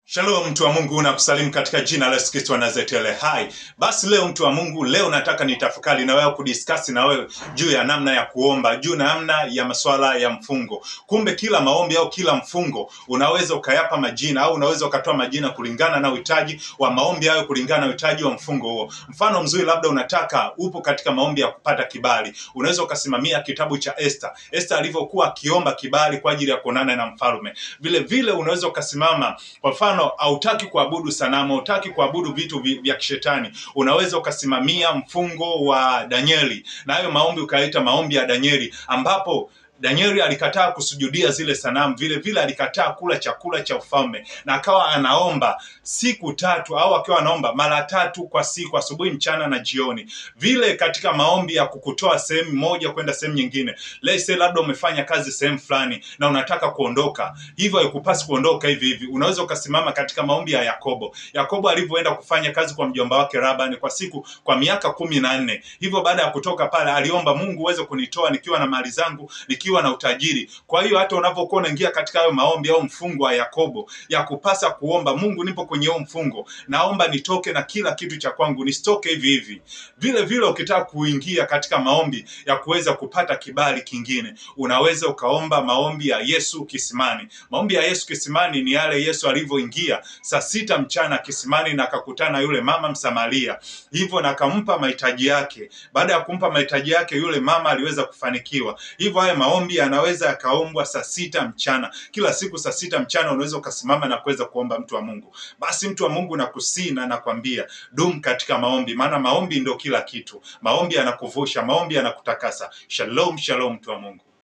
Shalom mtu wa Mungu, nakusalimu katika jina la Yesu Kristo wa Nazareti aliye hai. Basi leo mtu wa Mungu, leo nataka nitafakari na wewe, kudiscuss na wewe juu ya namna ya kuomba, juu namna ya masuala ya mfungo. Kumbe kila maombi au kila mfungo unaweza ukayapa majina au unaweza ukatoa majina kulingana na uhitaji wa maombi hayo, kulingana na uhitaji wa mfungo huo. Mfano mzuri, labda upo katika maombi ya kupata kibali. Unaweza ukasimamia kitabu cha Esther. Esther alivyokuwa akiomba kibali kwa ajili ya kuonana na mfalme. Vile vile unaweza ukasimama, kwa mfano hautaki kuabudu sanamu, hautaki kuabudu vitu vya kishetani, unaweza ukasimamia mfungo wa Danieli, na hayo maombi ukaita maombi ya Danieli, ambapo Danieli alikataa kusujudia zile sanamu. Vile vile alikataa kula chakula cha ufalme, na akawa anaomba siku 3 au akiwa anaomba mara 3 kwa siku, asubuhi, mchana na jioni. Vile katika maombi ya kukutoa sehemu moja kwenda sehemu nyingine. Let's say labda umefanya kazi sehemu fulani na unataka kuondoka, hivyo haikupasi kuondoka hivi. Unaweza ukasimama katika maombi ya Yakobo. Yakobo alivyoenda kufanya kazi kwa mjomba wake Labani kwa miaka 14. Hivyo baada ya kutoka pale aliomba, Mungu uweze kunitoa nikiwa na mali zangu, nikiwa na utajiri. Kwa hiyo hata unapokuwa unaingia katika hayo maombi au mfungo wa Yakobo, ya kupasa kuomba, Mungu, nipo kwenye huo mfungo, naomba nitoke na kila kitu cha kwangu, nisitoke hivi. Vile vile ukitaka kuingia katika maombi ya kuweza kupata kibali kingine, unaweza ukaomba maombi ya Yesu kisimani. Maombi ya Yesu kisimani ni yale Yesu alivyoingia saa 6 mchana kisimani na akakutana yule mama Msamaria, hivyo na akampa mahitaji yake. Baada ya kumpa mahitaji yake, yule mama aliweza kufanikiwa. Hivyo haya maombi yanaweza yakaombwa saa 6 mchana. Kila siku saa 6 mchana unaweza ukasimama na kuweza kuomba, mtu wa Mungu. Basi mtu wa Mungu, nakusina na kwambia dumu katika maombi, maana maombi ndio kila kitu. Maombi yanakuvusha, maombi yanakutakasa. Shalom, shalom mtu wa Mungu.